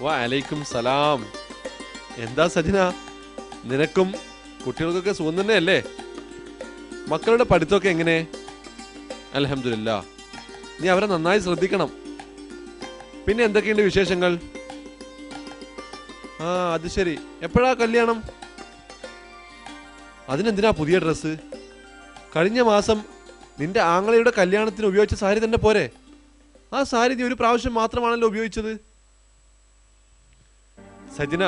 വഅലൈക്കും സലാം. എന്താ സജന, നിനക്കും കുട്ടികൾക്കൊക്കെ സുഖം തന്നെയല്ലേ? മക്കളുടെ പഠിത്തമൊക്കെ എങ്ങനെ? അൽഹംദുലില്ലാ. നീ അവരെ നന്നായി ശ്രദ്ധിക്കണം. പിന്നെ എന്തൊക്കെയുണ്ട് വിശേഷങ്ങൾ? അത് ശരി. എപ്പോഴാ കല്യാണം? അതിനെന്തിനാ പുതിയ ഡ്രസ്സ്? കഴിഞ്ഞ മാസം നിന്റെ ആങ്ങളയുടെ കല്യാണത്തിന് ഉപയോഗിച്ച സാരി തന്നെ പോരെ? ആ സാരി നീ ഒരു പ്രാവശ്യം മാത്രമാണല്ലോ ഉപയോഗിച്ചത്. സജന,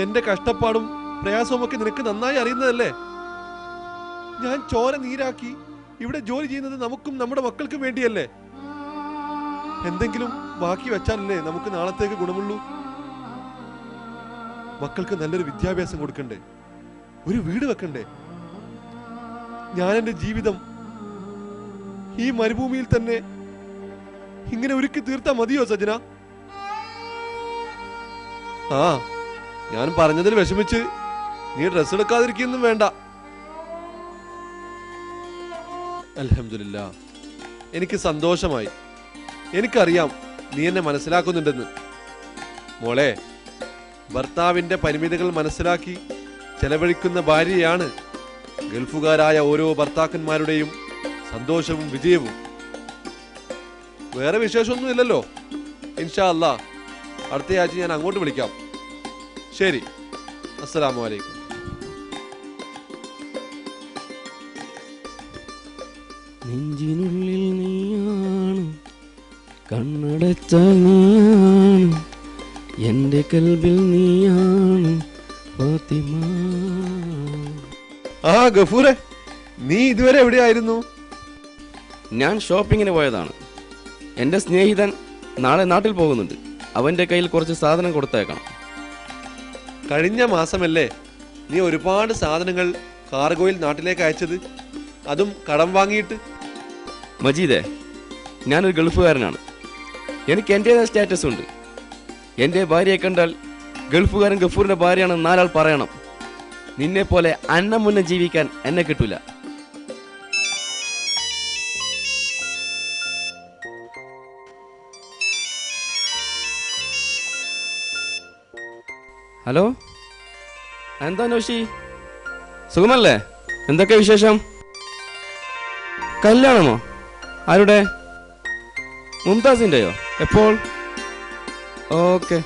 എന്റെ കഷ്ടപ്പാടും പ്രയാസവും ഒക്കെ നിനക്ക് നന്നായി അറിയുന്നതല്ലേ? ഞാൻ ചോര നീരാക്കി ഇവിടെ ജോലി ചെയ്യുന്നത് നമുക്കും നമ്മുടെ മക്കൾക്കും വേണ്ടിയല്ലേ? എന്തെങ്കിലും ബാക്കി വെച്ചാലല്ലേ നമുക്ക് നാളത്തേക്ക് ഗുണമുള്ളൂ. മക്കൾക്ക് നല്ലൊരു വിദ്യാഭ്യാസം കൊടുക്കണ്ടേ? ഒരു വീട് വെക്കണ്ടേ? ഞാൻ എന്റെ ജീവിതം ഈ മരുഭൂമിയിൽ തന്നെ ഇങ്ങനെ ഒരുക്കി തീർത്താ മതിയോ സജന? ഞാൻ പറഞ്ഞതിൽ വിഷമിച്ച് നീ ഡ്രസ് എടുക്കാതിരിക്കൊന്നും വേണ്ട. അൽഹംദുലില്ലാ, എനിക്ക് സന്തോഷമായി. എനിക്കറിയാം നീ എന്നെ മനസ്സിലാക്കുന്നുണ്ടെന്ന്. മോളെ, ഭർത്താവിന്റെ പരിമിതികൾ മനസ്സിലാക്കി ചെലവഴിക്കുന്ന ഭാര്യയാണ് ഗൾഫുകാരായ ഓരോ ഭർത്താക്കന്മാരുടെയും സന്തോഷവും വിജയവും. വേറെ വിശേഷമൊന്നും ഇല്ലല്ലോ. ഇൻഷാ അല്ലാ അടുത്തയാഴ്ച ഞാൻ അങ്ങോട്ട് വിളിക്കാം. ശരി, അസ്സലാമു അലൈക്കും. നെഞ്ചിനുള്ളിൽ നീയാണ്, കണ്ണടച്ച നീയാണ്, എൻ്റെ കൽബിൽ നീയാണ് ഫാത്തിമ. ഗഫൂറെ, നീ ഇതുവരെ എവിടെയായിരുന്നു? ഞാൻ ഷോപ്പിങ്ങിന് പോയതാണ്. എൻ്റെ സ്നേഹിതൻ നാളെ നാട്ടിൽ പോകുന്നുണ്ട്. അവൻ്റെ കയ്യിൽ കുറച്ച് സാധനം കൊടുത്തേക്കണം. കഴിഞ്ഞ മാസമല്ലേ നീ ഒരുപാട് സാധനങ്ങൾ കാർഗോയിൽ നാട്ടിലേക്ക് അയച്ചത്? അതും കടം വാങ്ങിയിട്ട്. മജീദേ, ഞാനൊരു ഗൾഫുകാരനാണ്. എനിക്ക് എൻ്റേതായ സ്റ്റാറ്റസ് ഉണ്ട്. എൻ്റെ ഭാര്യയെ കണ്ടാൽ ഗൾഫുകാരൻ ഗഫൂറിൻ്റെ ഭാര്യയാണെന്ന് 4 ആൾ പറയണം. നിന്നെ പോലെ അന്നം മുന്നേ ജീവിക്കാൻ എന്നെ കിട്ടൂല. ഹലോ, എന്താ നോഷി, സുഖമല്ലേ? എന്തൊക്കെ വിശേഷം? കല്യാണമോ? ആരുടെ? മുംതാസിൻ്റെയോ? എപ്പോൾ? ഓക്കെ.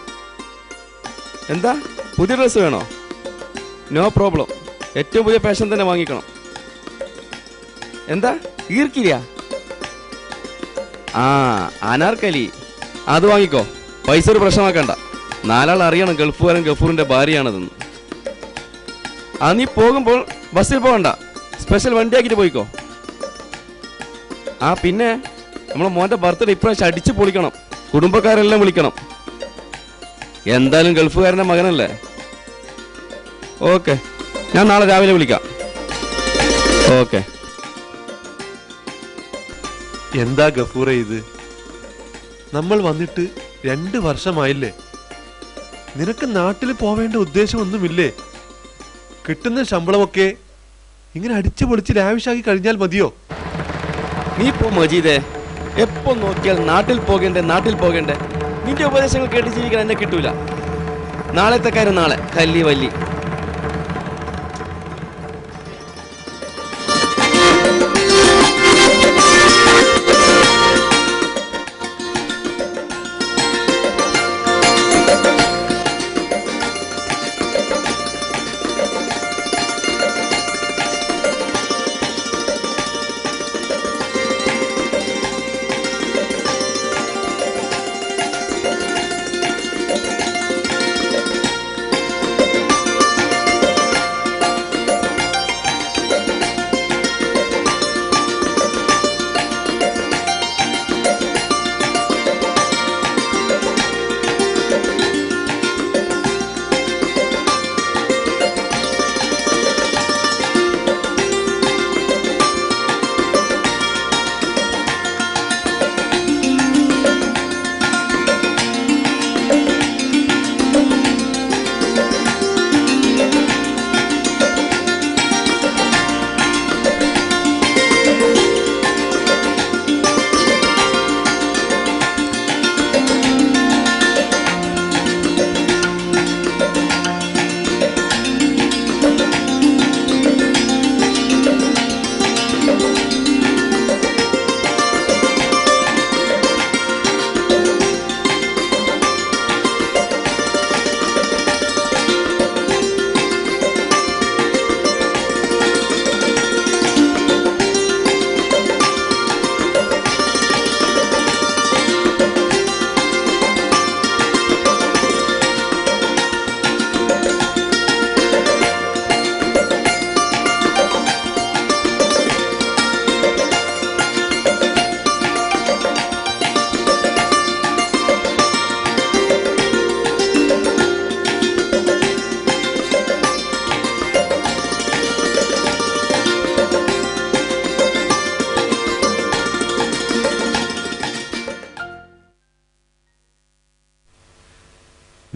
എന്താ പുതിയ ഡ്രസ്സ് വേണോ? നോ പ്രോബ്ലം, ഏറ്റവും പുതിയ ഫാഷൻ തന്നെ വാങ്ങിക്കണം. എന്താ ഈർക്കില്ല? അനാർക്കലി, അത് വാങ്ങിക്കോ. പൈസ ഒരു പ്രശ്നമാക്കണ്ട. 4 ആൾ അറിയണം ഗൾഫുകാരൻ ഗഫൂറിന്റെ ഭാര്യയാണതെന്ന്. നീ പോകുമ്പോൾ ബസ്സിൽ പോകണ്ട, സ്പെഷ്യൽ വണ്ടിയാക്കിട്ട് പോയിക്കോ. പിന്നെ നമ്മളെ മോന്റെ ബർത്ത്ഡേ ഇപ്രാവശ്യം അടിച്ചു പൊളിക്കണം. കുടുംബക്കാരെല്ലാം വിളിക്കണം. എന്തായാലും ഗൾഫുകാരൻ്റെ മകനല്ലേ. ഓക്കെ, ഞാൻ നാളെ രാവിലെ വിളിക്കാം. ഓക്കെ. എന്താ ഗഫൂറെ ഇത്? നമ്മൾ വന്നിട്ട് 2 വർഷമായില്ലേ? നിനക്ക് നാട്ടിൽ പോവേണ്ട ഉദ്ദേശമൊന്നുമില്ലേ? കിട്ടുന്ന ശമ്പളമൊക്കെ ഇങ്ങനെ അടിച്ചു പൊളിച്ച് ലാവിഷാക്കി കഴിഞ്ഞാൽ മതിയോ? നീ പോ മജീദേ, എപ്പോ നോക്കിയാൽ നാട്ടിൽ പോകേണ്ടേ നാട്ടിൽ പോകേണ്ടേ. നിന്റെ ഉപദേശങ്ങൾ കേട്ട് ജീവിക്കാൻ എന്നെ കിട്ടൂല. നാളത്തെ കാര്യം നാളെ, കല്ലി വല്ലി.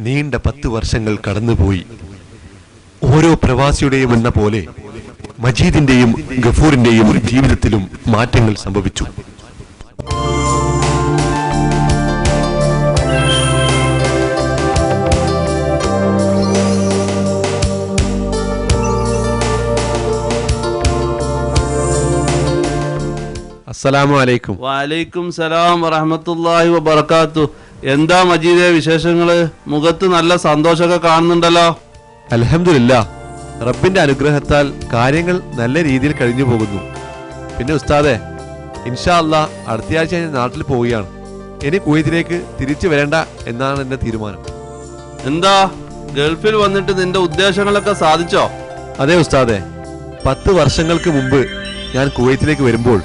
നീണ്ട 10 വർഷങ്ങൾ കടന്നുപോയി. ഓരോ പ്രവാസിയുടെയും എന്ന പോലെ മജീദിന്റെയും ഗഫൂറിന്റെയും ജീവിതത്തിലും മാറ്റങ്ങൾ സംഭവിച്ചു. അസ്സലാമു അലൈക്കും. വലൈക്കും സലാം വറഹ്മത്തുള്ളാഹി വബറകാതുഹു. എന്താ മജീദേ വിശേഷങ്ങള്? മുഖത്ത് നല്ല സന്തോഷമൊക്കെ കാണുന്നുണ്ടല്ലോ. അൽഹംദുലില്ലാ, റബ്ബിന്റെ അനുഗ്രഹത്താൽ കാര്യങ്ങൾ നല്ല രീതിയിൽ കഴിഞ്ഞു പോകുന്നു. പിന്നെ ഉസ്താദെ, ഇൻഷാ അല്ലാഹ് അടുത്തയാഴ്ച ഞാൻ നാട്ടിൽ പോവുകയാണ്. ഇനി കുവൈത്തിലേക്ക് തിരിച്ചു വരേണ്ട എന്നാണ് എന്റെ തീരുമാനം. എന്താ ഗൾഫിൽ വന്നിട്ട് നിന്റെ ഉദ്ദേശങ്ങളൊക്കെ സാധിച്ചോ? അതെ ഉസ്താദെ, 10 വർഷങ്ങൾക്ക് മുമ്പ് ഞാൻ കുവൈത്തിലേക്ക് വരുമ്പോൾ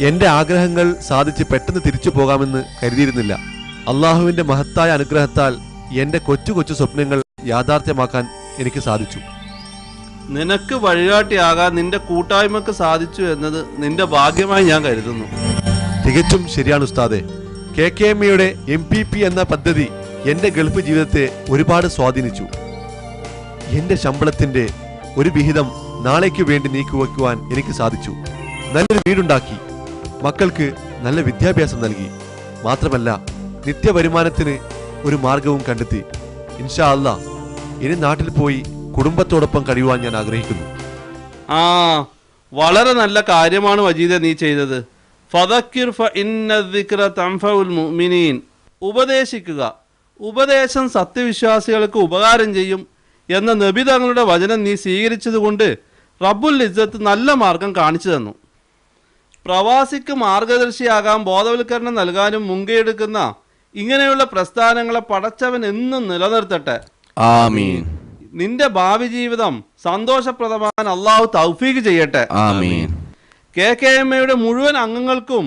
എന്റെ ആഗ്രഹങ്ങൾ സാധിച്ച് പെട്ടെന്ന് തിരിച്ചു പോകാമെന്ന് കരുതിയിരുന്നില്ല. അള്ളാഹുവിന്റെ മഹത്തായ അനുഗ്രഹത്താൽ എന്റെ കൊച്ചു കൊച്ചു സ്വപ്നങ്ങൾ യാഥാർത്ഥ്യമാക്കാൻ എനിക്ക് സാധിച്ചു. നിനക്ക് വഴികാട്ടിയാകാൻ നിന്റെ കൂട്ടായ്മക്ക് സാധിച്ചു എന്നത് നിന്റെ ഭാഗ്യമായി ഞാൻ കരുതുന്നു. തികച്ചും ശരിയാണ് ഉസ്താദെ. KKMയുടെ MPP എന്ന പദ്ധതി എന്റെ ഗൾഫ് ജീവിതത്തെ ഒരുപാട് സ്വാധീനിച്ചു. എന്റെ ശമ്പളത്തിന്റെ ഒരു വിഹിതം നാളേക്ക് വേണ്ടി നീക്കിവെക്കുവാൻ എനിക്ക് സാധിച്ചു. നല്ലൊരു വീടുണ്ടാക്കി, മക്കൾക്ക് നല്ല വിദ്യാഭ്യാസം നൽകി. മാത്രമല്ല നിത്യവരുമാനത്തിന് ഒരു മാർഗവും കണ്ടെത്തി. ഇൻഷാ അല്ലാഹ് ഇനി നാട്ടിൽ പോയി കുടുംബത്തോടൊപ്പം കഴിയുവാൻ ഞാൻ ആഗ്രഹിക്കുന്നു. ആ, വളരെ നല്ല കാര്യമാണ് മജീദ നീ ചെയ്തത്. ഫദക്കിർ ഫഇന്ന ദിക്റ തൻഫഉൽ മുഅ്മിനീൻ. ഉപദേശിക്കുക, ഉപദേശം സത്യവിശ്വാസികൾക്ക് ഉപകാരം ചെയ്യും എന്ന നബി തങ്ങളുടെ വചനം നീ സ്വീകരിച്ചതുകൊണ്ട് റബ്ബുൽ ഇസ്സത്ത് നല്ല മാർഗം കാണിച്ചു തന്നു. പ്രവാസിക്ക് മാർഗദർശിയാകാൻ ബോധവൽക്കരണം നൽകാനും മുൻകൈയെടുക്കുന്ന ഇങ്ങനെയുള്ള പ്രസ്ഥാനങ്ങളെ പടച്ചവൻ എന്നും നിലനിർത്തട്ടെ. ആമീൻ. നിന്റെ ഭാവി ജീവിതം സന്തോഷപ്രദമാകാൻ അള്ളാഹു തൗഫീഖ് ചെയ്യട്ടെ. ആമീൻ. KKMയുടെ മുഴുവൻ അംഗങ്ങൾക്കും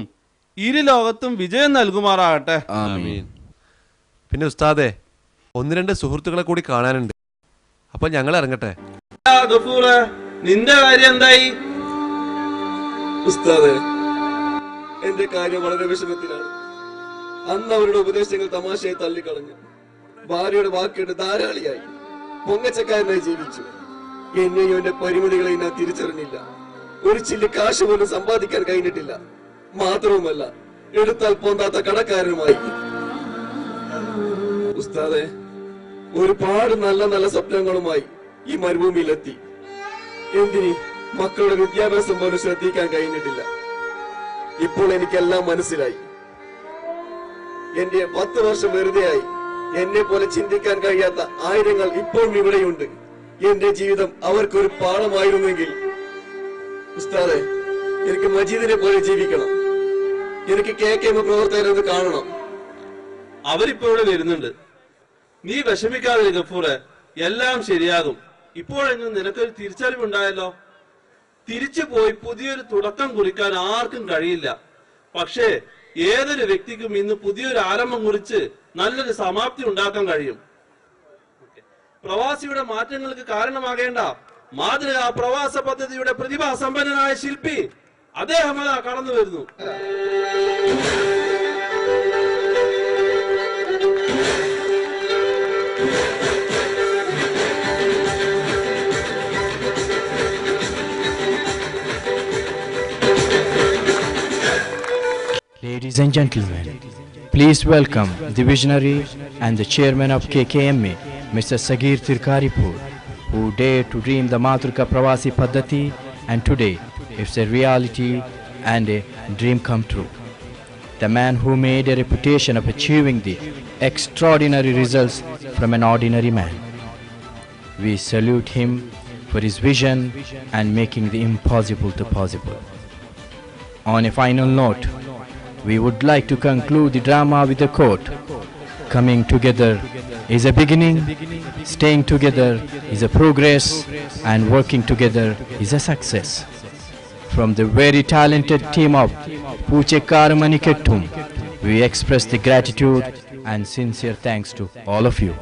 ഇരു ലോകത്തും വിജയം നൽകുമാറാകട്ടെ. ആമീൻ. പിന്നെ ഉസ്താദെ, 1-2 സുഹൃത്തുക്കളെ കൂടി കാണാനുണ്ട്. അപ്പൊ ഞങ്ങൾ ഇറങ്ങട്ടെ. ഗഫൂറെ, നിന്റെ കാര്യം എന്തായി? ഉസ്താദേ, എന്റെ കാര്യം വളരെ വിഷമത്തിലാണ്. അന്ന് അവരുടെ ഉപദേശങ്ങൾ തമാശയായി തള്ളിക്കളഞ്ഞു. ഭാര്യയുടെ വാക്കേട്ട് ധാരാളിയായി പൊങ്ങച്ചക്കാരനായി ജീവിച്ചു. എന്നെയും എന്റെ പരിമിതികളെ ഞാൻ തിരിച്ചറിഞ്ഞില്ല. ഒരു ചില്ലി കാശ് പോലും സമ്പാദിക്കാൻ കഴിഞ്ഞിട്ടില്ല. മാത്രവുമല്ല എടുത്താൽ പോന്താത്ത കടക്കാരനുമായി. ഉസ്താദേ, ഒരുപാട് നല്ല നല്ല സ്വപ്നങ്ങളുമായി ഈ മരുഭൂമിയിലെത്തി. എന്തിന് മക്കളുടെ വിദ്യാഭ്യാസം പോലും ശ്രദ്ധിക്കാൻ കഴിഞ്ഞിട്ടില്ല. ഇപ്പോൾ എനിക്കെല്ലാം മനസ്സിലായി. എന്റെ 10 വർഷം വെറുതെയായി. എന്നെ പോലെ ചിന്തിക്കാൻ കഴിയാത്ത ആയിരങ്ങൾ ഇപ്പോഴും ഇവിടെയുണ്ട്. എന്റെ ജീവിതം അവർക്കൊരു പാഠമായിരുന്നെങ്കിൽ. ഉസ്താദെ, എനിക്ക് മജീദിനെ പോലെ ജീവിക്കണം. എനിക്ക് KKM പ്രവർത്തകരെന്ന് കാണണം. അവരിപ്പോ ഇവിടെ വരുന്നുണ്ട്. നീ വിഷമിക്കാതെ ഗഫൂറെ, എല്ലാം ശരിയാകും. ഇപ്പോഴെങ്കിലും നിനക്കൊരു തിരിച്ചറിവുണ്ടായല്ലോ. തിരിച്ചു പോയി പുതിയൊരു തുടക്കം കുറിക്കാൻ ആർക്കും കഴിയില്ല. പക്ഷേ ഏതൊരു വ്യക്തിക്കും ഇന്ന് പുതിയൊരു ആരംഭം കുറിച്ച് നല്ലൊരു സമാപ്തി ഉണ്ടാക്കാൻ കഴിയും. പ്രവാസിയുടെ മാറ്റങ്ങൾക്ക് കാരണമാകേണ്ട മാതൃകാ പ്രവാസ പദ്ധതിയുടെ പ്രതിഭാസമ്പന്നനായ ശില്പി അദ്ദേഹം അതാ കടന്നു വരുന്നു. Ladies and gentlemen, please welcome the visionary and the chairman of KKMA, Mr. Sagir Tirkaripur, who dared to dream the Matruka Pravasi Paddhati, and today it's a reality and a dream come true. The man who made a reputation of achieving the extraordinary results from an ordinary man. We salute him for his vision and making the impossible to possible. On a final note, we would like to conclude the drama with a quote. Coming together is a beginning, staying together is a progress, and working together is a success. From the very talented team of Puchekar Manikettum, we express the gratitude and sincere thanks to all of you.